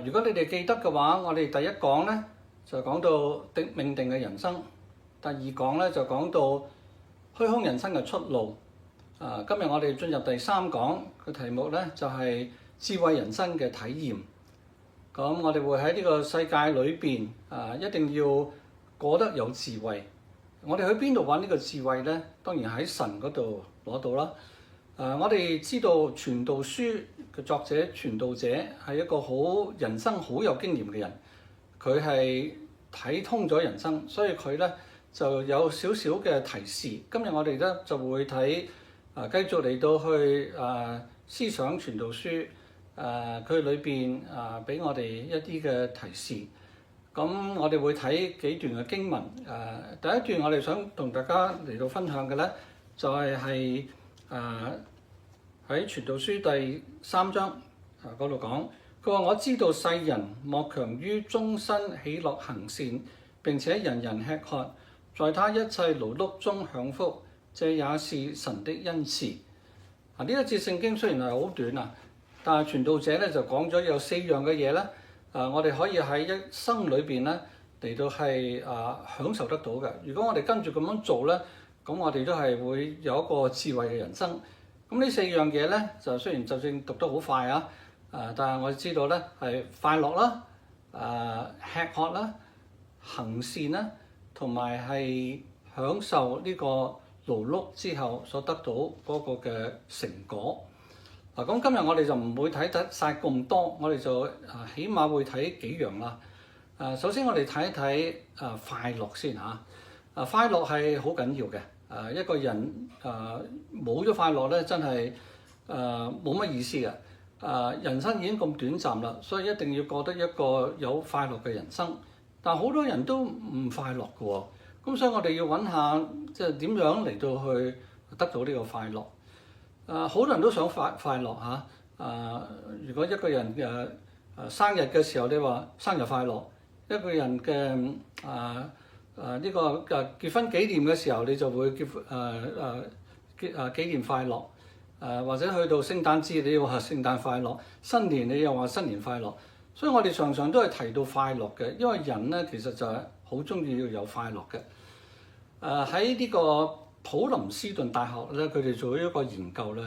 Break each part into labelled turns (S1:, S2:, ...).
S1: 如果你哋記得嘅話，我哋第一講咧就講到命定嘅人生，第二講咧就講到虛空人生嘅出路。今日我哋進入第三講嘅題目咧就係智慧人生嘅體驗。咁我哋會喺呢個世界裏邊一定要過得有智慧。我哋去邊度揾呢個智慧咧？當然喺神嗰度攞到啦。我哋知道傳道書嘅作者傳道者係一個人生好有經驗嘅人，佢係睇通咗人生，所以佢咧就有少少嘅提示。今日我哋咧就會睇繼續嚟到去思想傳道書佢裏邊俾我哋一啲嘅提示。咁我哋會睇幾段嘅經文。第一段我哋想同大家嚟到分享嘅咧，就係喺傳道書第3章嗰度講，佢話：我知道世人莫強於終身喜樂行善，並且人人吃喝，在他一切勞碌中享福，這也是神的恩賜。呢一節聖經雖然係好短但係傳道者咧就講咗有4樣嘅嘢咧。我哋可以喺一生裏邊咧嚟到係享受得到嘅。如果我哋跟住咁樣做咧，咁我哋都係會有一個智慧嘅人生。咁呢4樣嘢咧，就雖然就算讀得好快但係我知道咧係快樂啦、吃喝啦、行善啦，同埋係享受呢個勞碌之後所得到嗰個嘅成果。咁今日我哋就唔會睇得晒咁多，我哋就起碼會睇幾樣啦。首先我哋睇一睇快樂先嚇。快樂係好緊要嘅。一個人冇咗快樂咧，真係冇乜意思嘅。人生已經咁短暫啦，所以一定要過得一個有快樂嘅人生。但係好多人都唔快樂嘅喎，咁所以我哋要揾下即係點樣嚟到去得到呢個快樂。好多人都想快樂嚇。如果一個人生日嘅時候，你話生日快樂；一個人嘅呢個結婚紀念嘅時候，你就會紀念快樂。或者去到聖誕節，你又話聖誕快樂；新年你又話新年快樂。所以我哋常常都係提到快樂嘅，因為人咧其實就係好中意要有快樂嘅。喺呢個普林斯頓大學咧，佢哋做咗一個研究咧，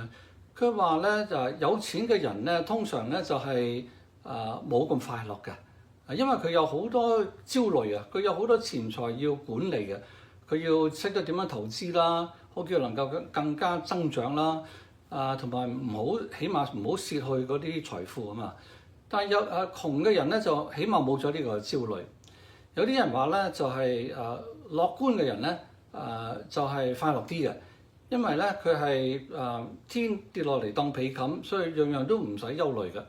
S1: 佢話咧就係有錢嘅人咧，通常咧就係冇咁快樂嘅，因為佢有好多焦慮佢有好多錢財要管理嘅，佢要識得點樣投資啦，好叫能夠更加增長啦，同埋起碼唔好蝕去嗰啲財富啊嘛。但係有窮嘅人咧，就起碼冇咗呢個焦慮。有啲人話咧，就係樂觀嘅人咧。就係快樂啲嘅，因為咧佢係天跌落嚟當被冚，所以樣樣都唔使憂慮嘅。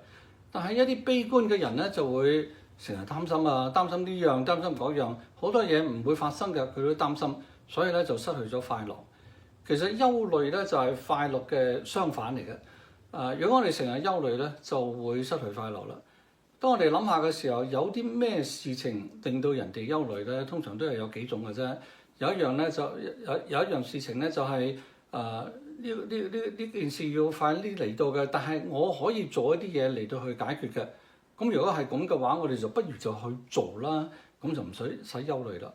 S1: 但係一啲悲觀嘅人咧，就會成日擔心擔心呢樣擔心嗰樣，好多嘢唔會發生嘅，佢都擔心，所以咧就失去咗快樂。其實憂慮咧就係快樂嘅相反嚟嘅。如果我哋成日憂慮咧，就會失去快樂啦。當我哋諗下嘅時候，有啲咩事情令到人哋憂慮咧？通常都係有幾種嘅啫。有一樣咧就有一樣事情咧就係呢件事要快啲嚟到嘅，但係我可以做一啲嘢嚟到去解決嘅。咁如果係咁嘅話，我哋就不如就去做啦，咁就唔使憂慮啦。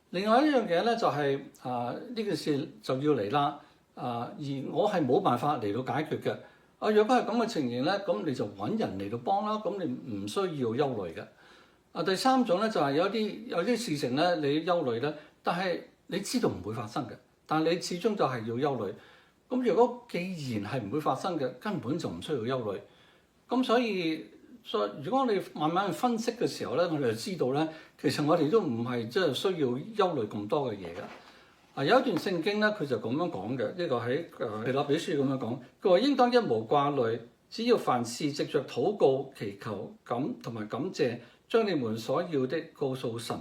S1: 另外一樣嘢咧就係呢件事就要嚟啦，而我係冇辦法嚟到解決嘅。若果係咁嘅情形咧，咁你就揾人嚟到幫啦，咁你唔需要憂慮嘅。第三種咧就係有啲事情咧你憂慮咧。但係你知道唔會發生嘅，但係你始終就係要憂慮。咁如果既然係唔會發生嘅，根本就唔需要憂慮。咁所以如果我哋慢慢去分析嘅時候咧，我哋就知道咧，其實我哋都唔係即係需要憂慮咁多嘅嘢㗎。有一段聖經咧，佢就咁樣講嘅，呢個喺腓立比書咁樣講，佢話應當一無掛慮，只要凡事藉着禱告、祈求、同埋感謝，將你們所要的告訴神。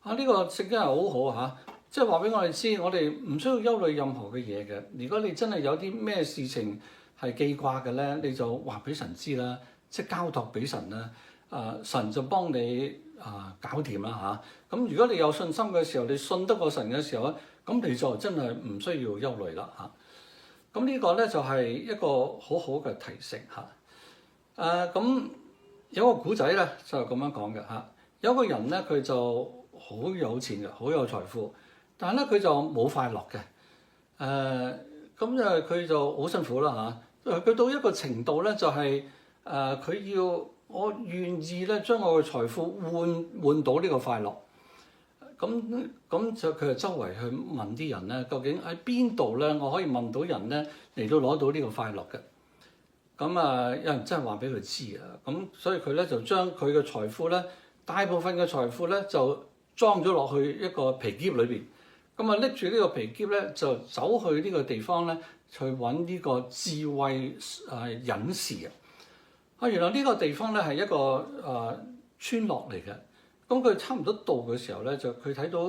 S1: 呢個聖經係好好即係話俾我哋知，我哋唔需要憂慮任何嘅嘢嘅。如果你真係有啲咩事情係記掛嘅咧，你就話俾神知啦，即係交託俾神啦。神就幫你搞掂啦嚇。咁如果你有信心嘅時候，你信得過神嘅時候咧，咁你就真係唔需要憂慮啦嚇。咁呢個咧就係一個好好嘅提醒嚇。咁有個古仔咧就係咁樣講嘅嚇。有個人咧佢就好有錢嘅，好有財富，但係咧佢就冇快樂嘅。咁佢就好辛苦啦嚇。佢到一個程度咧就係佢我願意咧將我嘅財富換到呢個快樂。咁就佢就周圍去問啲人咧，究竟喺邊度咧我可以問到人咧嚟到攞到呢個快樂嘅？有人真係話俾佢知啊！咁所以佢咧就將佢嘅財富咧，大部分嘅財富咧就裝咗落去一個皮篋裏邊。拎住呢個皮篋咧，就走去呢個地方咧，去揾呢個智慧隱士啊！原來呢個地方咧係一個村落嚟嘅。咁佢差唔多到嘅時候咧，就佢睇到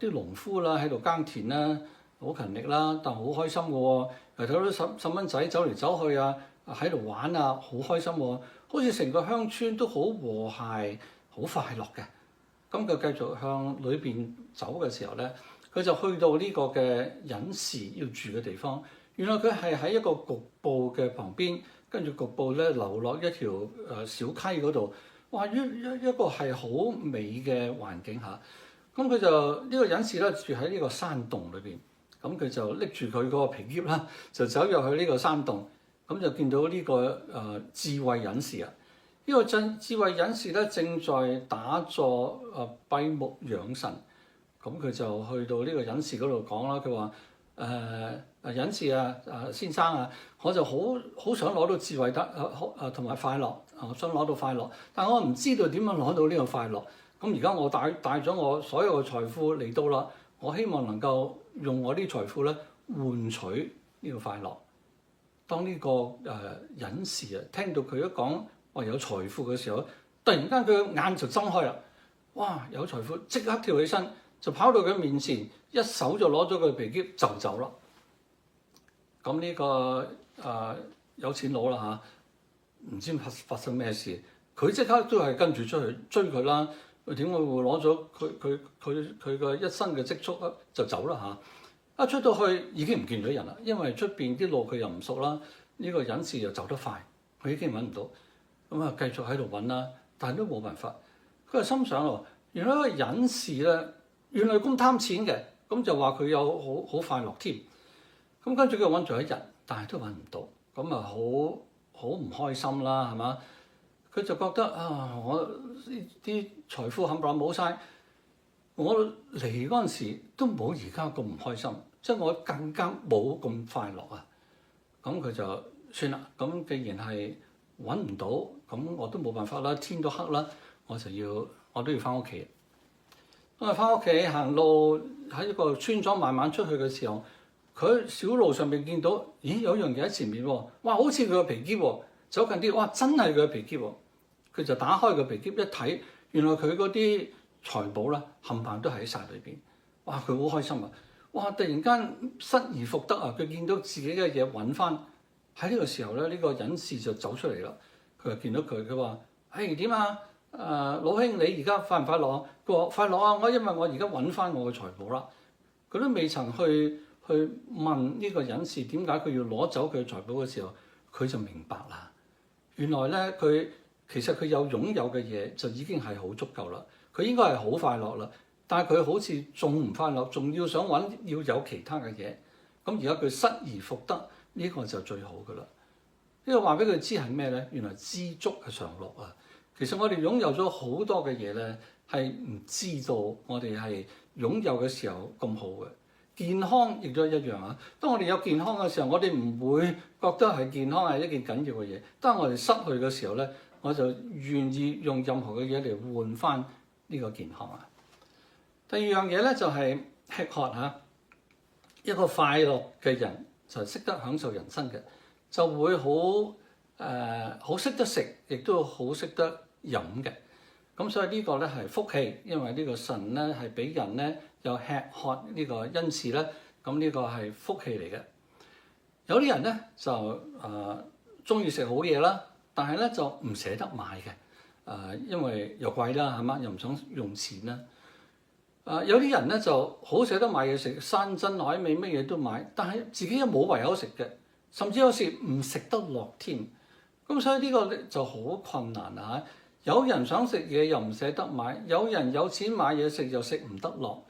S1: 啲農夫啦喺度耕田啦，好勤力啦，但係好開心嘅喎。又睇到細蚊仔走嚟走去啊，喺度玩啊，好開心喎，好似成個鄉村都好和諧、好快樂嘅。咁佢繼續向裏邊走嘅時候咧，佢就去到呢個嘅隱士要住嘅地方。原來佢係喺一個局部嘅旁邊，跟住局部咧流落一條小溪嗰度。哇！一個係好美嘅環境下，咁佢就呢個隱士咧住喺呢個山洞裏邊。咁佢就拎住佢嗰個皮篋啦，就走入去呢個山洞。咁就見到呢個智慧隱士啊！呢個智慧隱士咧正在打坐閉目養神。咁佢就去到呢個隱士嗰度講啦。佢話隱士啊，先生啊，我就好想攞到智慧同埋快樂，我想攞到快樂，但我唔知道點樣攞到呢個快樂。咁而家我帶咗我所有嘅財富嚟到啦，我希望能夠用我啲財富咧換取呢個快樂。當呢個隱士啊聽到佢一講話有財富嘅時候，突然間佢眼就睜開啦！哇！有財富，即刻跳起身就跑到佢面前，一手就攞咗佢皮篋就走啦。咁呢個有錢佬啦嚇，唔知發生咩事，佢即刻都係跟住出去追佢啦。佢點解會攞咗佢嘅一生嘅積蓄啊？就走啦嚇！一出到去已經唔見咗人啦，因為出邊啲路佢又唔熟啦。呢個隱士又走得快，佢已經揾唔到，咁繼續喺度揾啦，但係都冇辦法。佢就心想喎，原來個隱士咧，原來咁貪錢嘅，咁就話佢有好快樂添。咁跟住佢揾咗一日，但係都揾唔到，咁好唔開心啦，係嘛？佢就覺得我啲財富冚唪唥冇晒，我嚟嗰陣時都冇而家咁唔開心，即係我更加冇咁快樂啊！咁佢就算啦。咁既然係揾唔到，咁我都冇辦法啦。天都黑啦，我都要翻屋企。咁啊，翻屋企行路喺一個村莊慢慢出去嘅時候，佢喺小路上面見到，咦，有樣嘢喺前面喎，哇，好似佢個皮篋喎，走近啲，哇，真係佢個皮篋喎。佢就打開個皮篋一睇，原來佢嗰啲財寶啦，冚唪唥都喺晒裏邊。哇，佢好開心啊！哇，突然間失而復得啊！佢見到自己嘅嘢揾翻。喺呢個時候咧，呢個隱士就走出嚟啦。佢就見到佢話：點啊？老兄，你而家快唔快樂？佢話快樂啊！因為我而家揾翻我嘅財寶啦。佢都未曾去問呢個隱士點解佢要攞走佢嘅財寶嘅時候，佢就明白啦。原來咧，其實佢有擁有嘅嘢就已經係好足夠啦。佢應該係好快樂啦，但係佢好似仲唔快樂，仲要想揾要有其他嘅嘢。咁而家佢失而復得，呢個就最好噶啦。呢個話俾佢知係咩咧？原來知足係常樂啊。其實我哋擁有咗好多嘅嘢咧，係唔知道我哋係擁有嘅時候咁好嘅。健康亦都一樣啊！當我哋有健康嘅時候，我哋唔會覺得係健康係一件緊要嘅嘢。當我哋失去嘅時候咧，我就願意用任何嘅嘢嚟換翻呢個健康啊。第二樣嘢咧就係吃喝嚇。一個快樂嘅人就識得享受人生嘅，就會好識得食，亦都好識得飲嘅。咁所以呢個咧係福氣，因為呢個神咧係俾人咧有吃喝呢個恩賜咧，咁呢個係福氣嚟嘅。有啲人咧就中意食好嘢啦，但係咧就唔捨得買嘅，因為又貴啦，係嘛，又唔想用錢啦。有啲人咧就好捨得買嘢食，山珍海味乜嘢都買，但係自己又冇胃口食嘅，甚至有時唔食得落添。咁咁所以呢個咧就好困難啊！有人想食嘢又唔捨得買，有人有錢買嘢食又食唔得落，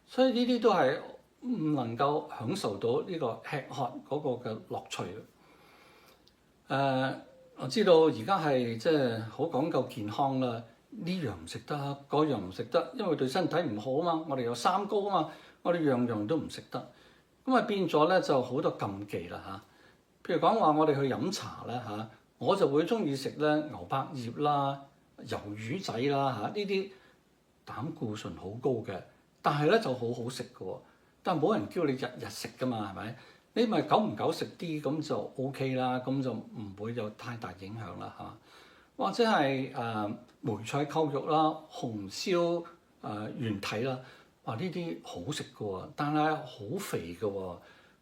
S1: 所以呢啲都係唔能夠享受到呢個吃喝嗰個嘅樂趣。我知道而家係即係好講究健康啦，呢樣唔食得，嗰樣唔食得，因為對身體唔好啊嘛。我哋有三高啊嘛，我哋樣樣都唔食得，咁啊變咗咧就好多禁忌啦嚇。譬如講話我哋去飲茶咧嚇，我就會中意食咧牛百葉啦、魷魚仔啦嚇，呢啲膽固醇好高嘅，但係咧就好好食嘅喎。但係冇人叫你日日食噶嘛，係咪？你咪久唔久食啲咁就 OK 啦，咁就唔會有太大影響啦嚇。或者係梅菜扣肉啦、紅燒原體啦，哇呢啲好食嘅喎，但係好肥嘅喎，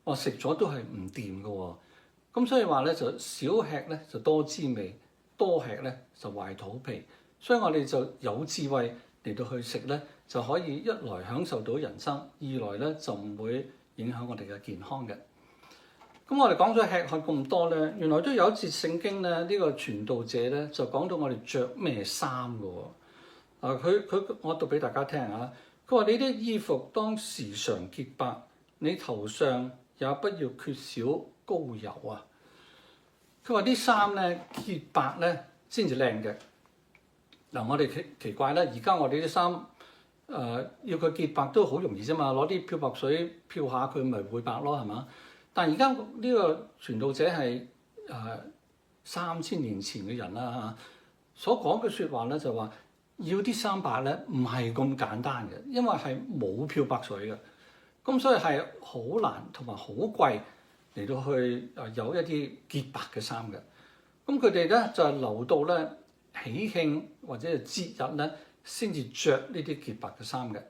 S1: 哇食咗都係唔掂嘅喎。咁所以話咧就少吃咧就多滋味，多吃咧就壞肚皮。所以我哋就有智慧嚟到去食咧，就可以一來享受到人生，二來咧就唔會影響我哋嘅健康嘅。咁我哋講咗吃喝咁多咧，原來都有一節聖經咧，呢個傳道者咧就講到我哋着咩衫嘅喎。我讀俾大家聽啊。佢話：你啲衣服當時常潔白，你頭上也不要缺少膏油啊。佢話啲衫咧潔白咧先至靚嘅。嗱，我哋奇怪咧，而家我哋啲衫要佢潔白都好容易啫嘛，攞啲漂白水漂下佢咪會白咯，係嘛？但係而家呢個傳道者係3000年前嘅人啦嚇，所講嘅説話咧就話要啲衫白咧唔係咁簡單嘅，因為係冇漂白水嘅，咁所以係好難同埋好貴嚟到去有一啲潔白嘅衫嘅。咁佢哋咧就係留到咧喜慶或者係節日咧先至着呢啲潔白嘅衫嘅。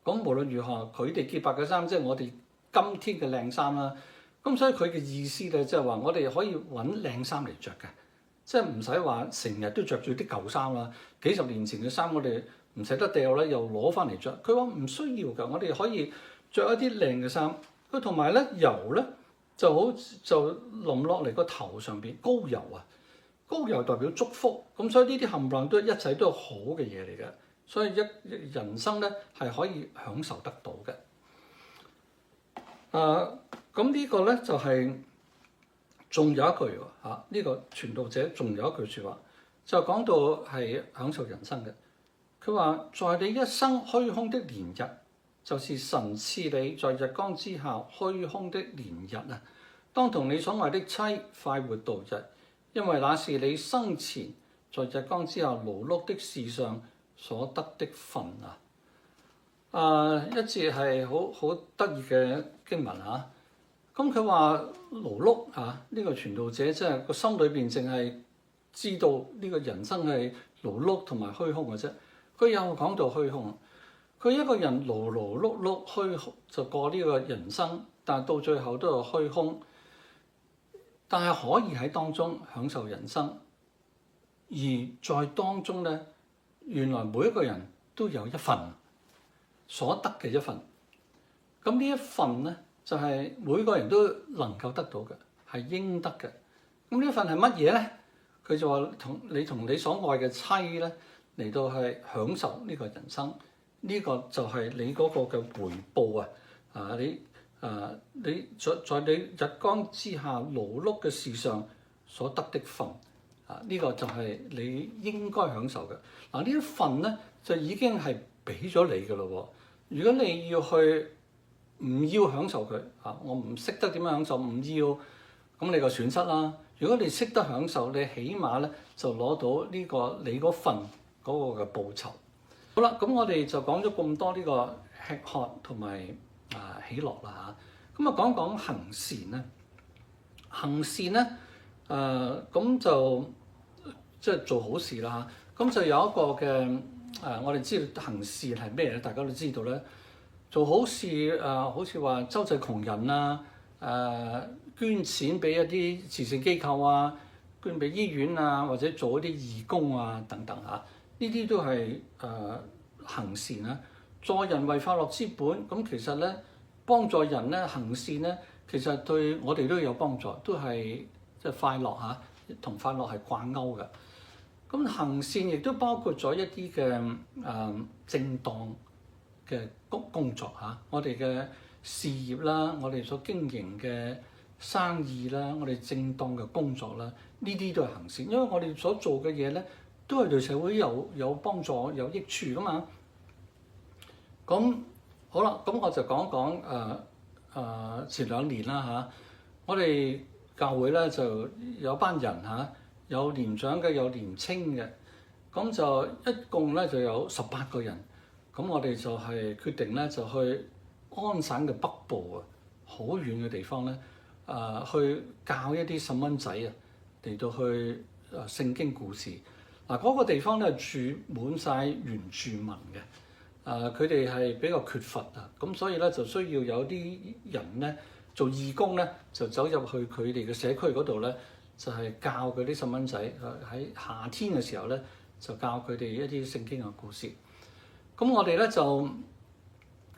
S1: 咁無論如何，佢哋潔白嘅衫即係我哋今天嘅靚衫啦。咁所以佢嘅意思咧，即係話我哋可以揾靚衫嚟着嘅，即係唔使話成日都着住啲舊衫啦。幾十年前嘅衫我哋唔捨得掉咧，又攞翻嚟着。佢話唔需要㗎，我哋可以着一啲靚嘅衫。佢同埋咧油咧就淋落嚟個頭上邊，膏油啊，膏油代表祝福。咁所以呢啲冚唪唥都一切都係好嘅嘢嚟嘅，所以人生咧係可以享受得到嘅。咁呢個咧就係仲有一句喎，呢個傳道者仲有一句説話，就講到係享受人生嘅。佢話：在你一生虛空的年日，就是神賜你在日光之下虛空的年日啊，當同你所愛的妻快活度日，因為那是你生前在日光之下勞碌的事上所得的分啊。一節係好得意嘅經文嚇。咁佢話勞碌嚇，呢個傳道者即係個心裏邊淨係知道呢個人生係勞碌同埋虛空嘅啫。佢又講到虛空，佢一個人勞勞碌碌虛空就過呢個人生，但係到最後都係虛空。但係可以喺當中享受人生，而在當中咧，原來每一個人都有一份所得嘅一份。咁呢一份咧，就係每個人都能夠得到嘅，係應得嘅。咁呢份係乜嘢咧？佢就話同你所愛嘅妻咧嚟到係享受呢個人生，呢個就係你嗰個嘅回報啊！你在你日光之下勞碌嘅事上所得的份啊，呢個就係你應該享受嘅。嗱，呢一份咧就已經係俾咗你嘅咯喎。如果你要去唔要享受佢啊，我唔識得點樣享受，唔要，咁你個損失啦。如果你識得享受，你起碼咧就攞到呢個你嗰份嗰個嘅報酬。好啦，咁我哋就講咗咁多呢個吃喝同埋喜樂啦嚇。咁講講行善咧，行善咧咁就即係做好事啦嚇。咁就有一個嘅我哋知道行善係咩咧？大家都知道咧。做好事好似話周濟窮人啊，捐錢俾一啲慈善機構啊，捐俾醫院啊，或者做一啲義工啊等等嚇，呢啲都係行善啊。助人為快樂之本，咁其實咧幫助人咧行善咧，其實對我哋都有幫助，都係即係快樂嚇，同快樂係掛鈎嘅。咁行善亦都包括咗一啲嘅正當嘅工作嚇，我哋嘅事業啦，我哋所經營嘅生意啦，我哋正當嘅工作啦，呢啲都係行善，因為我哋所做嘅嘢咧，都係對社會有幫助、有益處噶嘛。咁好啦，咁我就講講前2年啦嚇，我哋教會咧就有班人嚇，有年長嘅，有年青嘅，咁就一共咧就有18個人。咁我哋就係決定咧，就去安省嘅北部啊，好遠嘅地方咧，去教一啲細蚊仔啊，嚟到去聖經故事。嗰個地方咧住滿晒原住民嘅，佢哋係比較缺乏啊，咁所以咧就需要有啲人咧做義工咧，就走入去佢哋嘅社區嗰度咧，就係教嗰啲細蚊仔喺夏天嘅時候咧，就教佢哋一啲聖經嘅故事。咁我哋咧就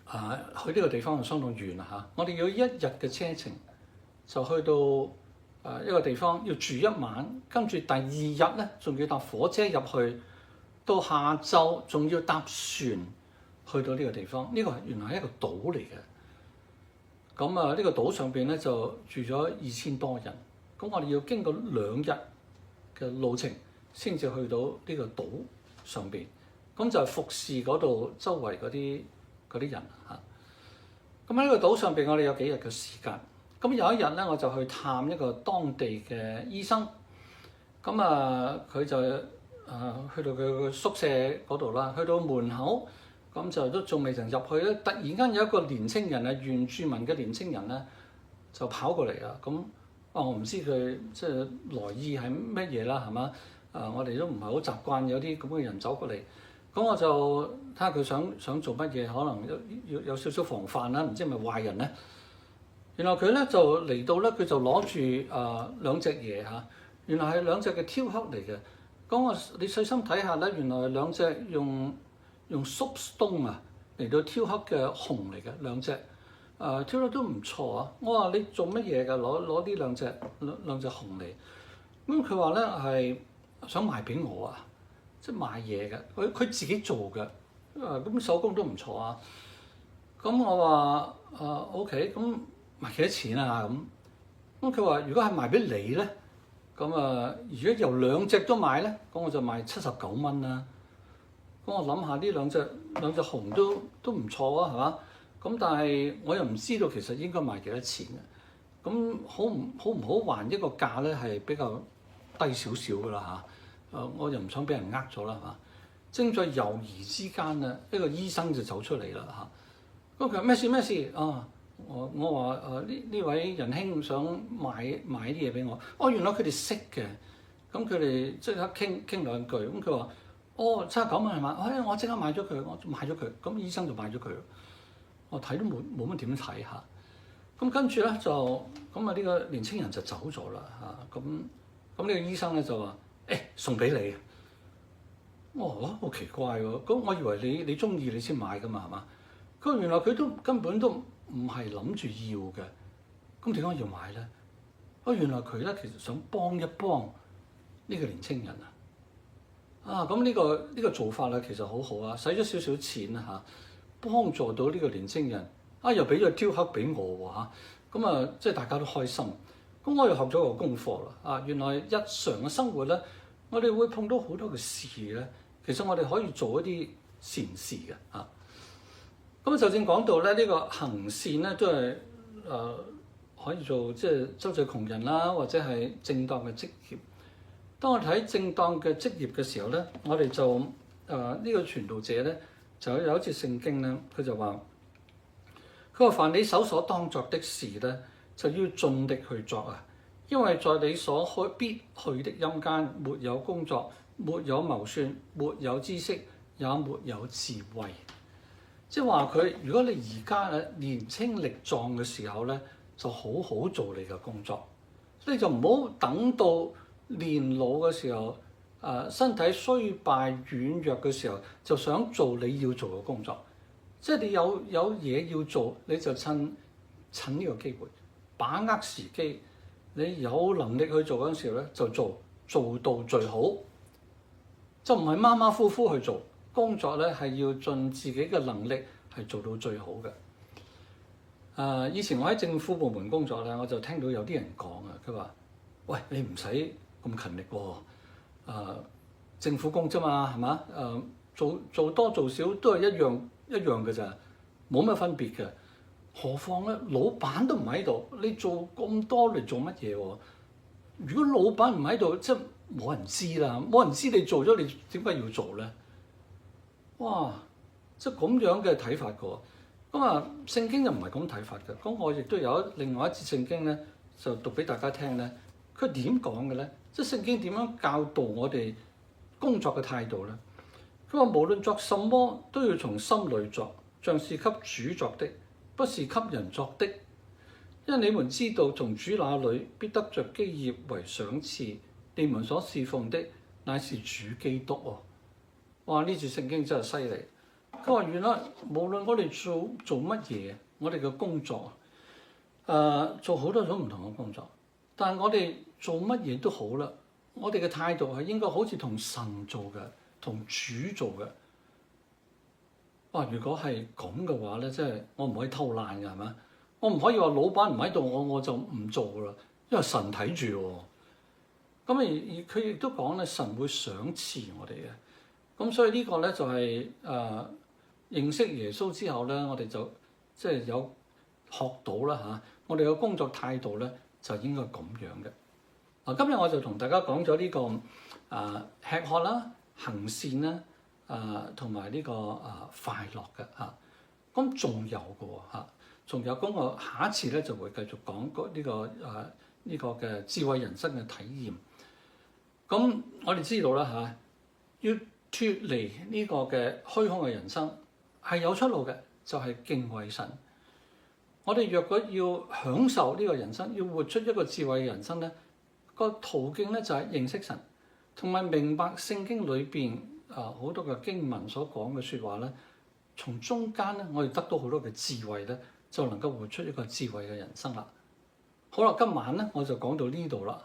S1: 去呢個地方就相當遠啦嚇，我哋要1日嘅車程就去到一個地方要住1晚，跟住第2日咧仲要搭火車入去，到下晝仲要搭船去到呢個地方。呢個原來係一個島嚟嘅。咁呢個島上邊咧就住咗2000多人。咁我哋要經過2日嘅路程先至去到呢個島上邊。咁就係服侍嗰度周圍嗰啲人嚇。咁喺呢個島上邊，我哋有幾日嘅時間。咁有一日咧，我就去探一個當地嘅醫生。咁佢就去到佢嘅宿舍嗰度啦，去到門口，咁就都仲未曾入去咧。突然間有一個年青人啊，原住民嘅年青人咧，就跑過嚟啦。咁我唔知佢即係來意係乜嘢啦，係嘛？我哋都唔係好習慣有啲咁嘅人走過嚟。咁我就睇下佢想做乜嘢，可能要有少少防範啦，唔知係咪壞人咧？原來佢咧就嚟到咧，佢就攞住2隻嘢嚇，原來係2隻嘅雕刻嚟嘅。咁你細心睇下咧，原來係2隻用 soapstone 啊嚟到雕刻嘅熊嚟嘅2隻，雕得都唔錯啊！我話你做乜嘢㗎？攞呢兩隻熊嚟？咁佢話咧係想賣俾我啊！即係賣嘢嘅，佢自己做嘅，咁手工都唔錯啊。咁我話OK，咁賣幾多錢啊？咁佢話如果係賣俾你咧，咁如果由2隻都賣咧，咁我就賣79蚊啦。咁我諗下呢兩隻熊都唔錯啊，係嘛？咁但係我又唔知道其實應該賣幾多錢嘅。咁好唔好還一個價咧，係比較低少少㗎啦嚇。我又唔想俾人呃咗啦，係嘛？正在猶豫之間咧，一個醫生就走出嚟啦嚇。咁佢話咩事啊？我話呢位仁兄想買啲嘢俾我。原來佢哋識嘅。咁佢哋即刻傾2句。咁佢話79蚊係嘛？我即刻買咗佢，我買咗佢。咁醫生就買咗佢。我睇都冇乜點睇嚇。咁跟住咧就呢個年青人就走咗啦嚇。咁呢個醫生咧就話。送俾你，好奇怪喎！咁我以為你中意你先買噶嘛，係嘛？佢原來佢都根本都唔係諗住要嘅，咁點解要買咧？原來佢咧其實想幫一幫呢個年青人啊！咁呢個做法咧其實好好啊，使咗少少錢嚇，幫助到呢個年青人又俾咗雕刻俾我喎嚇，咁即係大家都開心。咁我又學咗個功課啦，原來日常嘅生活咧，我哋會碰到好多嘅事咧，其實我哋可以做一啲善事嘅嚇。咁就正講到咧，呢個行善咧都係可以做即係周濟窮人啦，或者係正當嘅職業。當我睇正當嘅職業嘅時候咧，我哋就呢個傳道者咧就有一節聖經咧，佢就話：佢話凡你手所當作的事咧，就要盡力去作啊！因為在你所必去的陰間，沒有工作，沒有謀算，沒有知識，也沒有智慧。即係話佢，如果你而家年青力壯嘅時候咧，就好好做你嘅工作。所以就唔好等到年老嘅時候，身體衰敗軟弱嘅時候，就想做你要做嘅工作。即係你有嘢要做，你就趁呢個機會。把握時機，你有能力去做嗰陣時咧，就做到最好，就唔係馬馬虎虎去做工作咧，係要盡自己嘅能力係做到最好嘅。以前我喺政府部門工作咧，我就聽到有啲人講啊，佢話：喂，你唔使咁勤力喎，政府工啫嘛，係嘛？做多做少都係一樣嘅咋，冇乜分別嘅。何況咧，老闆都唔喺度，你做咁多嚟做乜嘢喎？如果老闆唔喺度，即係冇人知啦，冇人知你做咗，你點解要做咧？哇！即係咁樣嘅睇法嘅。咁啊，聖經就唔係咁睇法嘅。咁我亦都有另外一節聖經咧，就讀俾大家聽咧。佢點講嘅咧？即係聖經點樣教導我哋工作嘅態度咧？佢話無論作什麼，都要從心裏作，像是給主作的，不是給人作的。因為你們知道，從主那裏必得着基業為賞賜。你們所侍奉的乃是主基督喎。哇！呢節聖經真係犀利。佢話原來無論我哋做乜嘢，我哋嘅工作，做好多種唔同嘅工作，但係我哋做乜嘢都好啦，我哋嘅態度係應該好似同神做嘅，同主做嘅。哇！如果係咁嘅話咧，即係我唔可以偷懶嘅，係咪？我唔可以話老闆唔喺度，我就唔做啦，因為神睇住喎。咁而佢亦都講咧，神會賞賜我哋嘅。咁所以呢個咧就係認識耶穌之後咧，我哋就即係有學到啦嚇。我哋嘅工作態度咧就應該咁樣嘅。今日我就同大家講咗呢個吃喝啦、行善啦、同埋呢個快樂嘅嚇。咁仲有嘅喎嚇，仲有咁我下一次咧就會繼續講呢個嘅智慧人生嘅體驗。咁我哋知道啦嚇，要脫離呢個嘅虛空嘅人生係有出路嘅，就係敬畏神。我哋若果要享受呢個人生，要活出一個智慧嘅人生咧，個途徑咧就係認識神，同埋明白聖經裏邊好多嘅經文所講嘅説話咧，從中間咧我哋得到好多嘅智慧咧，就能夠活出一個智慧嘅人生啦。好啦，今晚咧我就講到呢度啦。